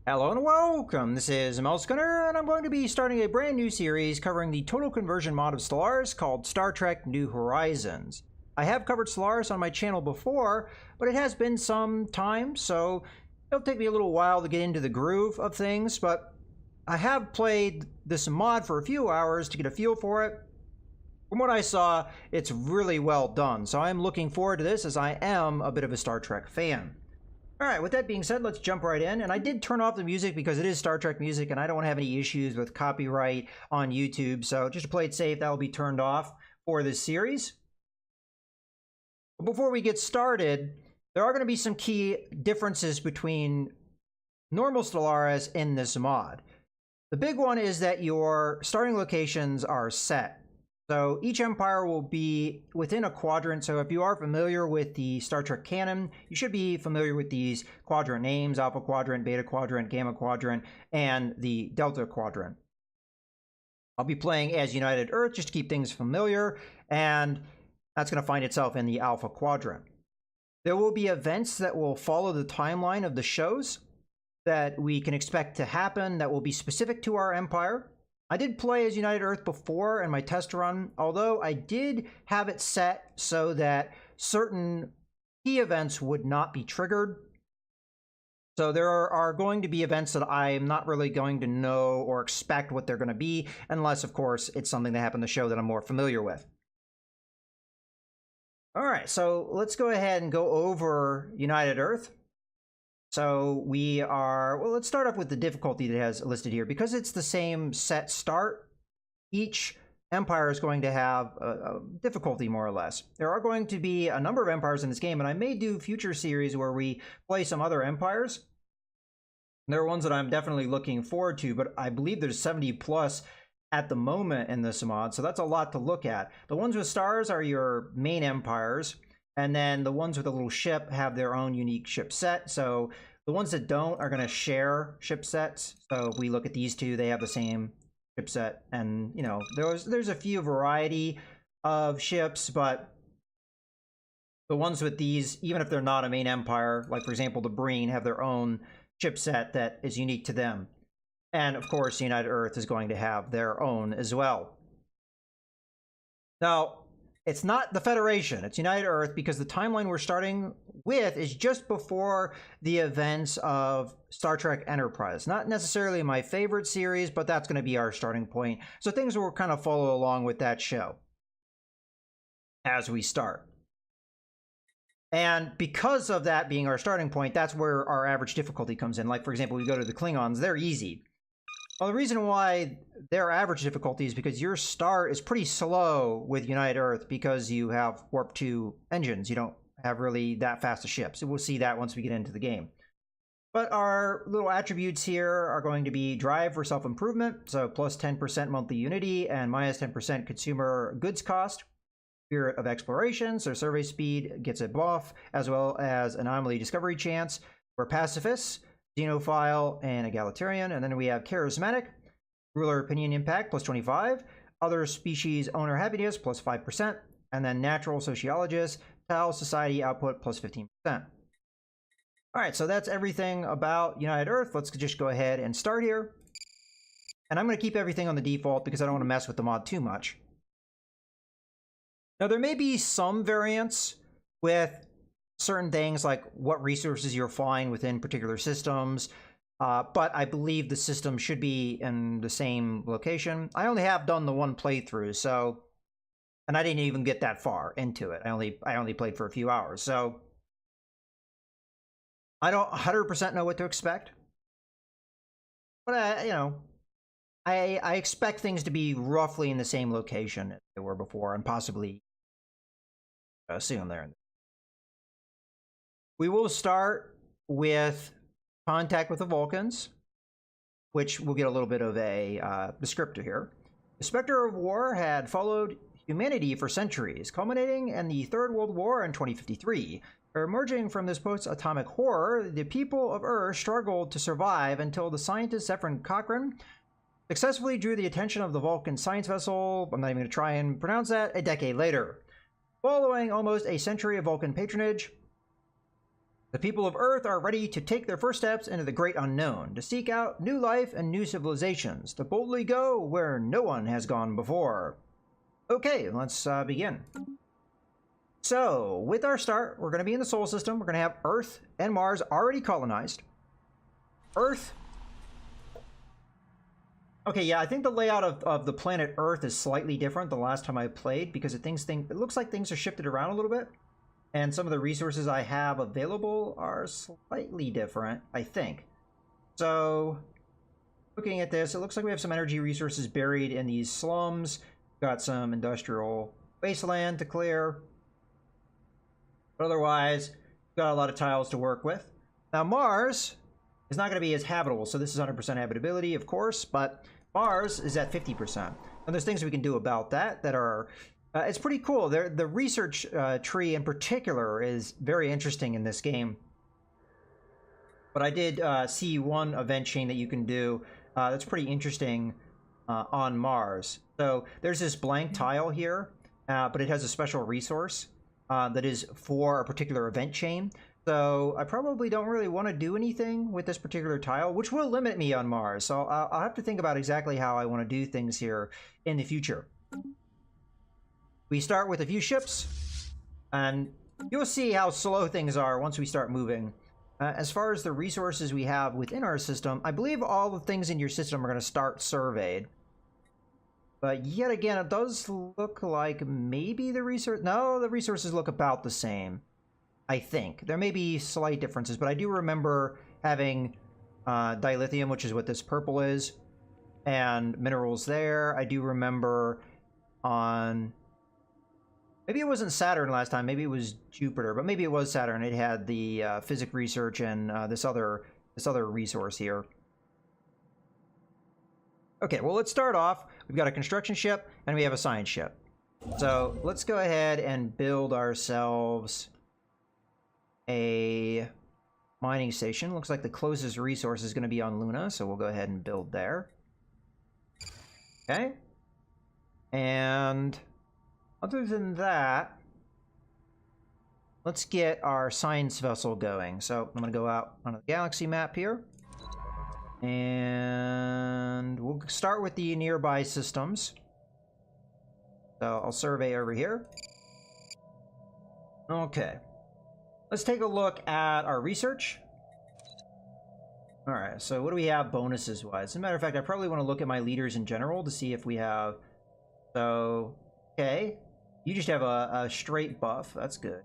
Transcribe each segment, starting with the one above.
Hello and welcome, this is Gunner, and I'm going to be starting a brand new series covering the total conversion mod of Stellaris called Star Trek New Horizons. I have covered Stellaris on my channel before, but it has been some time, so it'll take me a little while to get into the groove of things, but I have played this mod for a few hours to get a feel for it. From what I saw, it's really well done, so I'm looking forward to this as I am a bit of a Star Trek fan. Alright, with that being said, let's jump right in. And I did turn off the music because it is Star Trek music and I don't want to have any issues with copyright on YouTube. So just to play it safe, that will be turned off for this series. But before we get started, there are going to be some key differences between normal Stellaris and this mod. The big one is that your starting locations are set. So each empire will be within a quadrant. So if you are familiar with the Star Trek canon, you should be familiar with these quadrant names: Alpha Quadrant, Beta Quadrant, Gamma Quadrant, and the Delta Quadrant. I'll be playing as United Earth just to keep things familiar, and that's going to find itself in the Alpha Quadrant. There will be events that will follow the timeline of the shows that we can expect to happen that will be specific to our empire. I did play as United Earth before in my test run, although I did have it set so that certain key events would not be triggered. So there are going to be events that I am not really going to know or expect what they're going to be, unless, of course, it's something that happened in the show that I'm more familiar with. All right, so let's go ahead and go over United Earth. So let's start off with the difficulty that it has listed here. Because it's the same set start, each empire is going to have a difficulty, more or less. There are going to be a number of empires in this game, and I may do future series where we play some other empires. There are ones that I'm definitely looking forward to, but I believe there's 70 plus at the moment in this mod, so that's a lot to look at. The ones with stars are your main empires. And then the ones with a little ship have their own unique ship set. So the ones that don't are going to share ship sets. So if we look at these two, they have the same ship set. And, you know, there's a few variety of ships, but the ones with these, even if they're not a main empire, like, for example, the Breen, have their own ship set that is unique to them. And, of course, United Earth is going to have their own as well. Now, it's not the Federation, it's United Earth, because the timeline we're starting with is just before the events of Star Trek Enterprise. Not necessarily my favorite series, but that's going to be our starting point. So things will kind of follow along with that show as we start. And because of that being our starting point, that's where our average difficulty comes in. Like, for example, we go to the Klingons, they're easy. Well, the reason why their average difficulty is because your start is pretty slow with United Earth because you have Warp 2 engines. You don't have really that fast a ship. So we'll see that once we get into the game. But our little attributes here are going to be drive for self-improvement, so plus 10% monthly unity and minus 10% consumer goods cost. Spirit of exploration, so survey speed gets a buff, as well as anomaly discovery chance. We're pacifists, xenophile, and egalitarian. And then we have charismatic, ruler opinion impact plus 25, other species owner happiness plus 5%, and then natural sociologist, Tau society output plus 15%. All right, so that's everything about United Earth. Let's just go ahead and start here. And I'm going to keep everything on the default because I don't want to mess with the mod too much. Now, there may be some variance with certain things like what resources you're flying within particular systems, but I believe the system should be in the same location. I only have done the one playthrough, so, and I didn't even get that far into it. I only played for a few hours, so I don't 100% know what to expect. But I expect things to be roughly in the same location as they were before, and possibly soon there. We will start with contact with the Vulcans, which we'll get a little bit of a descriptor here. The specter of war had followed humanity for centuries, culminating in the Third World War in 2053. Emerging from this post-atomic horror, the people of Earth struggled to survive until the scientist Zephyr Cochrane successfully drew the attention of the Vulcan science vessel, I'm not even going to try and pronounce that, a decade later. Following almost a century of Vulcan patronage, The people of Earth are ready to take their first steps into the great unknown, to seek out new life and new civilizations, to boldly go where no one has gone before. Okay, let's begin. So, with our start, we're going to be in the Sol system. We're going to have Earth and Mars already colonized. Earth. Okay, yeah, I think the layout of the planet Earth is slightly different the last time I played, because it looks like things are shifted around a little bit. And some of the resources I have available are slightly different, I think. So, looking at this, it looks like we have some energy resources buried in these slums. Got some industrial wasteland to clear. But otherwise, got a lot of tiles to work with. Now, Mars is not going to be as habitable, so this is 100% habitability, of course, but Mars is at 50%. And there's things we can do about that are... it's pretty cool. The research tree in particular is very interesting in this game. But I did see one event chain that you can do that's pretty interesting on Mars. So there's this blank tile here, but it has a special resource that is for a particular event chain. So I probably don't really want to do anything with this particular tile, which will limit me on Mars. So I'll have to think about exactly how I want to do things here in the future. We start with a few ships, and you'll see how slow things are once we start moving. As far as the resources we have within our system, I believe all the things in your system are going to start surveyed. But yet again, it does look like maybe the resources look about the same, I think. There may be slight differences, but I do remember having dilithium, which is what this purple is, and minerals there. I do remember on... maybe it wasn't Saturn last time, maybe it was Jupiter, but maybe it was Saturn. It had the physics research and this other resource here. Okay, well, let's start off. We've got a construction ship and we have a science ship. So let's go ahead and build ourselves a mining station. Looks like the closest resource is going to be on Luna, so we'll go ahead and build there. Okay. And other than that, let's get our science vessel going. So I'm going to go out on the galaxy map here. And we'll start with the nearby systems. So I'll survey over here. Okay. Let's take a look at our research. Alright, so what do we have bonuses-wise? As a matter of fact, I probably want to look at my leaders in general to see if we have... So, okay. You just have a straight buff. That's good.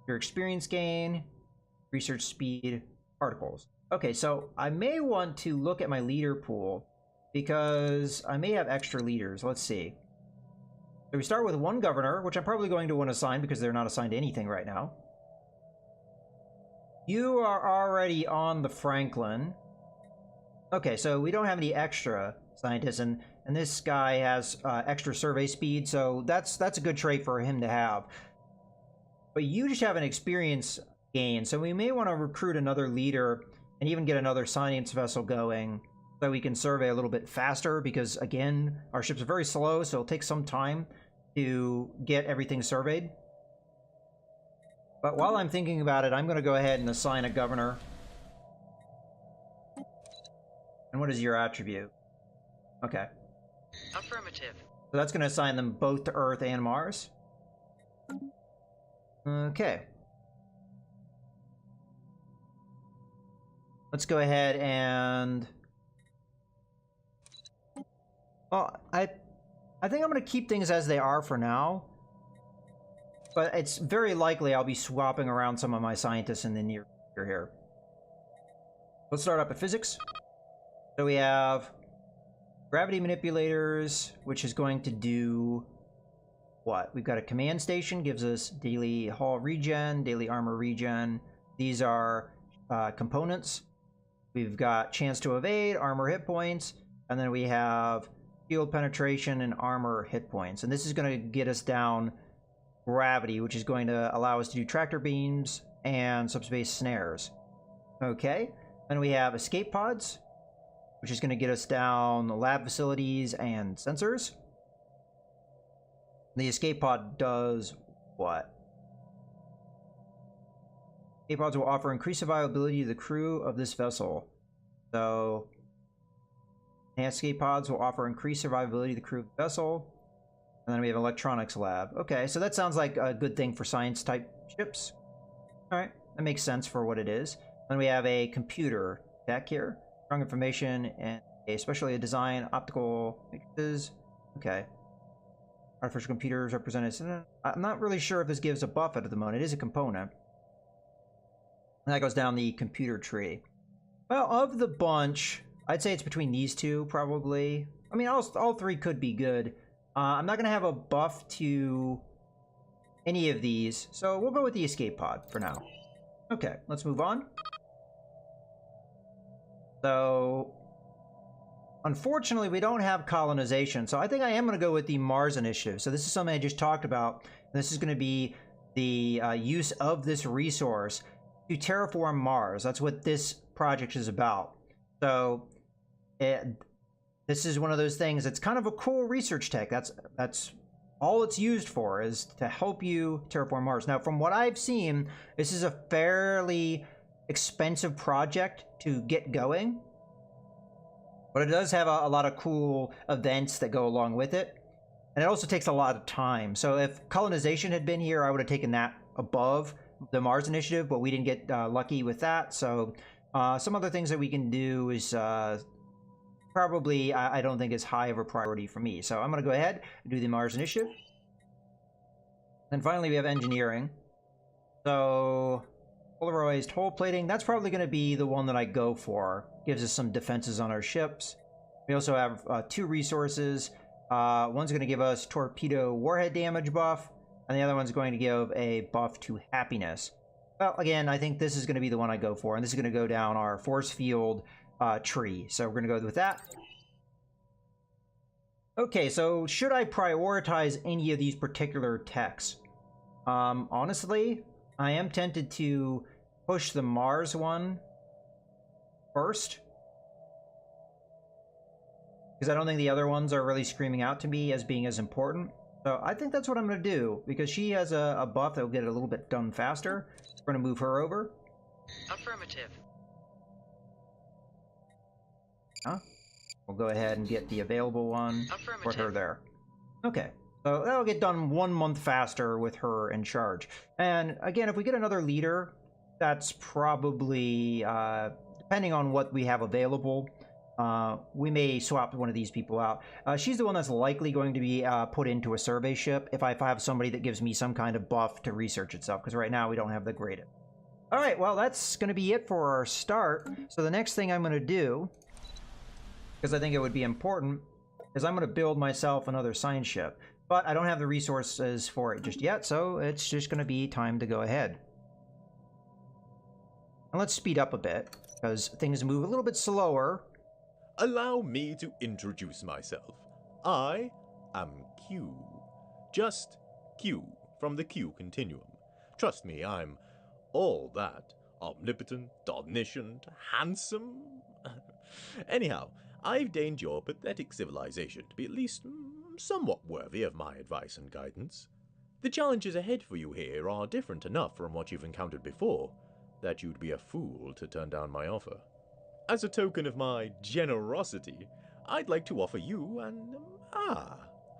Your experience gain, research speed, particles. Okay, so I may want to look at my leader pool because I may have extra leaders. Let's see. So we start with one governor, which I'm probably going to want to assign because they're not assigned to anything right now. You are already on the Franklin. Okay, so we don't have any extra scientists, and this guy has extra survey speed, so that's a good trait for him to have. But you just have an experience gain, so we may want to recruit another leader and even get another science vessel going so we can survey a little bit faster, because again, our ships are very slow, so it'll take some time to get everything surveyed. But while I'm thinking about it, I'm going to go ahead and assign a governor. And what is your attribute? Okay. Affirmative. So that's going to assign them both to Earth and Mars. Okay. Let's go ahead and... well, I think I'm going to keep things as they are for now. But it's very likely I'll be swapping around some of my scientists in the near future here. Let's start up at physics. So we have gravity manipulators, which is going to do what? We've got a command station, gives us daily hull regen, daily armor regen. These are components. We've got chance to evade, armor hit points, and then we have shield penetration and armor hit points. And this is going to get us down gravity, which is going to allow us to do tractor beams and subspace snares. Okay, then we have escape pods, which is going to get us down lab facilities and sensors. The escape pod does what? Escape pods will offer increased survivability to the crew of this vessel. So, escape pods will offer increased survivability to the crew of the vessel. And then we have electronics lab. Okay, so that sounds like a good thing for science type ships. Alright, that makes sense for what it is. Then we have a computer tech here. Strong information and especially a design, optical matrices. Okay. Artificial computers represented. I'm not really sure if this gives a buff at the moment. It is a component. And that goes down the computer tree. Well, of the bunch, I'd say it's between these two, probably. I mean, all three could be good. I'm not going to have a buff to any of these, so we'll go with the escape pod for now. Okay, let's move on. So, unfortunately, we don't have colonization, so I think I am going to go with the Mars initiative. So this is something I just talked about. This is going to be the use of this resource to terraform Mars. That's what this project is about. So, this is one of those things. It's kind of a cool research tech. That's all it's used for, is to help you terraform Mars. Now, from what I've seen, this is a fairly expensive project to get going, but it does have a lot of cool events that go along with it, and it also takes a lot of time. So if colonization had been here, I would have taken that above the Mars initiative, but we didn't get lucky with that. So some other things that we can do is probably I don't think is high of a priority for me. So I'm going to go ahead and do the Mars initiative. Then finally we have engineering. So polarized hull plating, that's probably going to be the one that I go for. Gives us some defenses on our ships. We also have 2 resources. One's going to give us torpedo warhead damage buff, and the other one's going to give a buff to happiness. Well, again, I think this is going to be the one I go for, and this is going to go down our force field tree. So we're going to go with that. Okay, so should I prioritize any of these particular techs? Honestly, I am tempted to push the Mars one first, because I don't think the other ones are really screaming out to me as being as important. So I think that's what I'm going to do, because she has a buff that will get it a little bit done faster. We're going to move her over. Affirmative. We'll go ahead and get the available one. Put her there. Okay. So that'll get done 1 month faster with her in charge. And again, if we get another leader, that's probably, depending on what we have available, we may swap one of these people out. She's the one that's likely going to be put into a survey ship if I have somebody that gives me some kind of buff to research itself, because right now we don't have the greatest. All right, well, that's going to be it for our start. So the next thing I'm going to do, because I think it would be important, is I'm going to build myself another science ship. But I don't have the resources for it just yet, so it's just going to be time to go ahead. And let's speed up a bit, because things move a little bit slower. Allow me to introduce myself. I am Q. Just Q from the Q continuum. Trust me, I'm all that. Omnipotent, omniscient, handsome. Anyhow, I've deigned your pathetic civilization to be at least somewhat worthy of my advice and guidance. The challenges ahead for you here are different enough from what you've encountered before that you'd be a fool to turn down my offer. As a token of my generosity, I'd like to offer you an,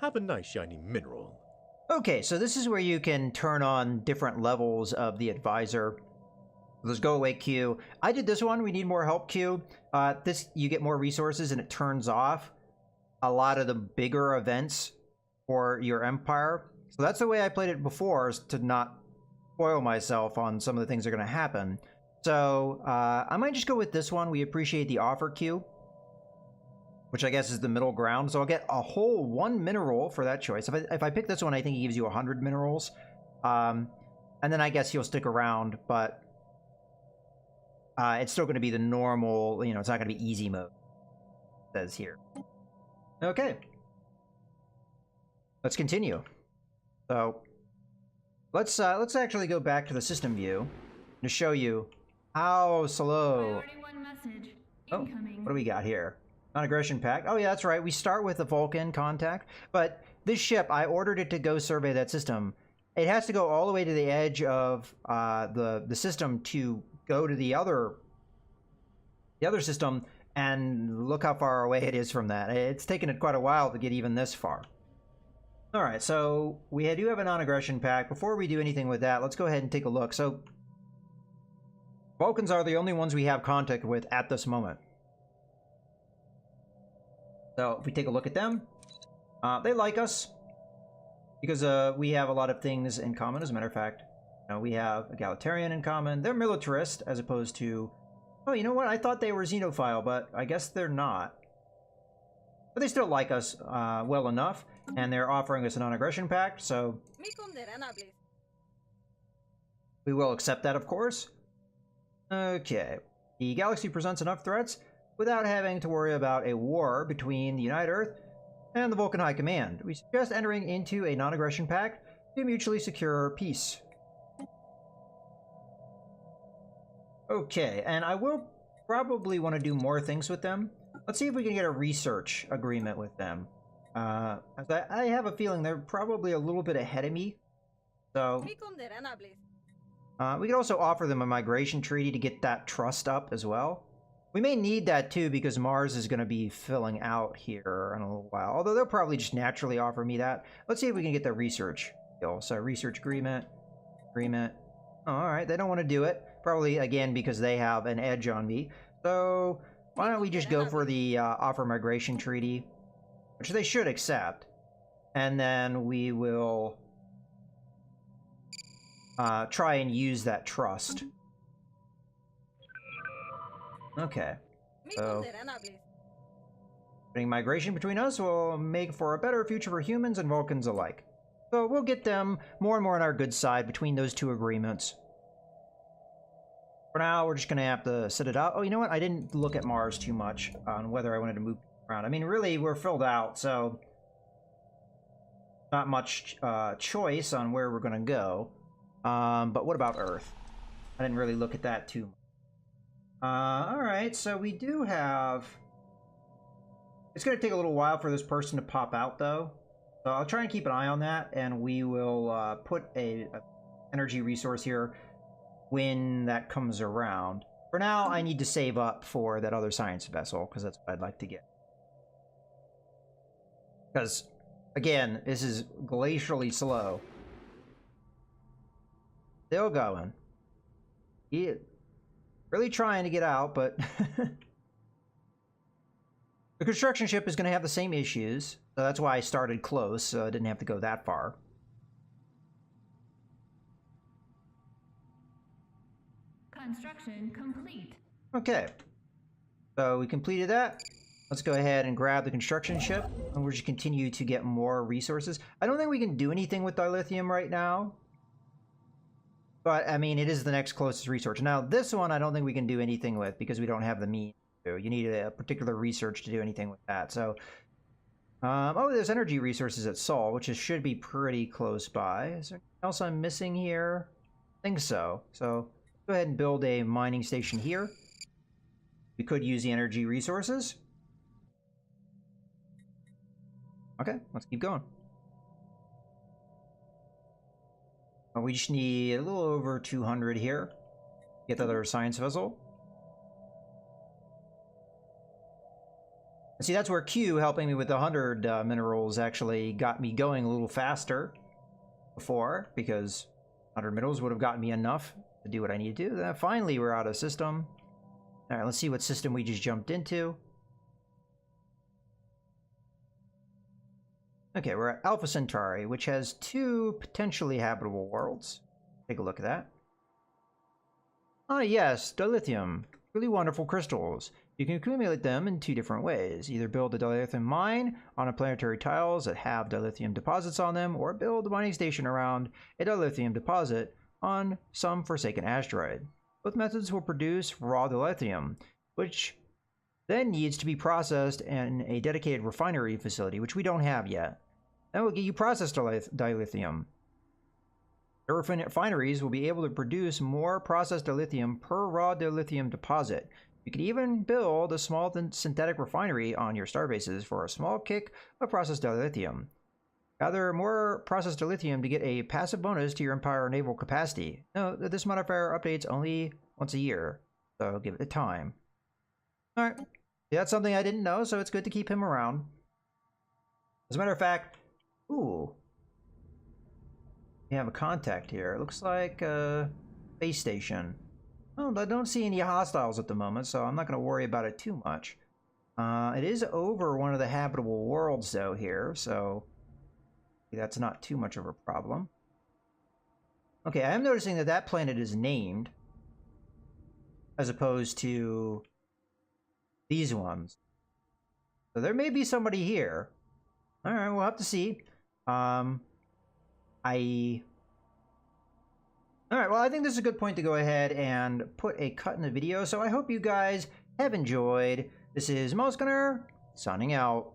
have a nice shiny mineral. Okay, so this is where you can turn on different levels of the advisor. Let's go away, Q. I did this one. We need more help, Q. This, you get more resources and it turns off a lot of the bigger events for your empire. So that's the way I played it before, is to not spoil myself on some of the things that are going to happen. So I might just go with this one. We appreciate the offer, Q, which I guess is the middle ground. So I'll get a whole 1 mineral for that choice. If I pick this one, I think he gives you 100 minerals. And then I guess he'll stick around, but it's still going to be the normal, you know, it's not going to be easy mode, it says here. Okay. Let's continue. So let's actually go back to the system view to show you how slow. Oh, what do we got here? Non-aggression pack. Oh yeah, that's right. We start with the Vulcan contact, but this ship, I ordered it to go survey that system, it has to go all the way to the edge of the system to go to the other system, and look how far away it is from that. It's taken it quite a while to get even this far. All right, so we do have a non-aggression pact. Before we do anything with that, let's go ahead and take a look. So Vulcans are the only ones we have contact with at this moment. So if we take a look at them, they like us because we have a lot of things in common. As a matter of fact, we have egalitarian in common. They're militarist as opposed to, oh, you know what? I thought they were xenophile, but I guess they're not. But they still like us well enough, and they're offering us a non-aggression pact, so we will accept that, of course. Okay. The galaxy presents enough threats without having to worry about a war between the United Earth and the Vulcan High Command. We suggest entering into a non-aggression pact to mutually secure peace. Okay, and I will probably want to do more things with them. Let's see if we can get a research agreement with them. As I have a feeling they're probably a little bit ahead of me. So we could also offer them a migration treaty to get that trust up as well. We may need that too because Mars is going to be filling out here in a little while. Although they'll probably just naturally offer me that. Let's see if we can get the research deal. So research agreement. Oh, all right, they don't want to do it. Probably, again, because they have an edge on me. So why don't we just go for the offer migration treaty, which they should accept. And then we will try and use that trust. Okay. So putting migration between us will make for a better future for humans and Vulcans alike. So we'll get them more and more on our good side between those two agreements. For now, we're just going to have to sit it out. Oh, you know what? I didn't look at Mars too much on whether I wanted to move around. I mean, really, we're filled out, so not much choice on where we're going to go. But what about Earth? I didn't really look at that too much. Alright, so we do have... It's going to take a little while for this person to pop out, though. So I'll try and keep an eye on that, and we will put a energy resource here when that comes around. For now, I need to save up for that other science vessel, because that's what I'd like to get. Because, again, this is glacially slow. Still going. Yeah. Really trying to get out, but... The construction ship is going to have the same issues, so that's why I started close, so I didn't have to go that far. Construction complete. Okay. So we completed that. Let's go ahead and grab the construction ship, and we'll just continue to get more resources. I don't think we can do anything with dilithium right now. But, I mean, it is the next closest resource. Now, this one I don't think we can do anything with because we don't have the means to. You need a particular research to do anything with that. So, oh, there's energy resources at Sol, which should be pretty close by. Is there anything else I'm missing here? I think so. So, go ahead and build a mining station here. We could use the energy resources. Okay, let's keep going. We just need a little over 200 here. Get the other science vessel. See, that's where Q helping me with the 100 minerals actually got me going a little faster before, because 100 minerals would have gotten me enough to do what I need to do. Then finally, we're out of system. All right, let's see what system we just jumped into. Okay, we're at Alpha Centauri, which has 2 potentially habitable worlds. Take a look at that. Ah, yes, dilithium. Really wonderful crystals. You can accumulate them in 2 different ways. Either build a dilithium mine on a planetary tiles that have dilithium deposits on them, or build a mining station around a dilithium deposit on some forsaken asteroid. Both methods will produce raw dilithium, which then needs to be processed in a dedicated refinery facility, which we don't have yet. That will get you processed dilithium. The refineries will be able to produce more processed dilithium per raw dilithium deposit. You can even build a small synthetic refinery on your starbases for a small kick of processed dilithium. Gather more processed dilithium to get a passive bonus to your Empire naval capacity. No, this modifier updates only once a year, so give it time. Alright. Yeah, that's something I didn't know, so it's good to keep him around. As a matter of fact, ooh. We have a contact here. It looks like a space station. Oh, I don't see any hostiles at the moment, so I'm not going to worry about it too much. It is over one of the habitable worlds, though, here, so that's not too much of a problem. Okay, I am noticing that that planet is named as opposed to these ones. So there may be somebody here. All right, we'll have to see. All right, well, I think this is a good point to go ahead and put a cut in the video. So I hope you guys have enjoyed. This is Mouse Gunner, signing out.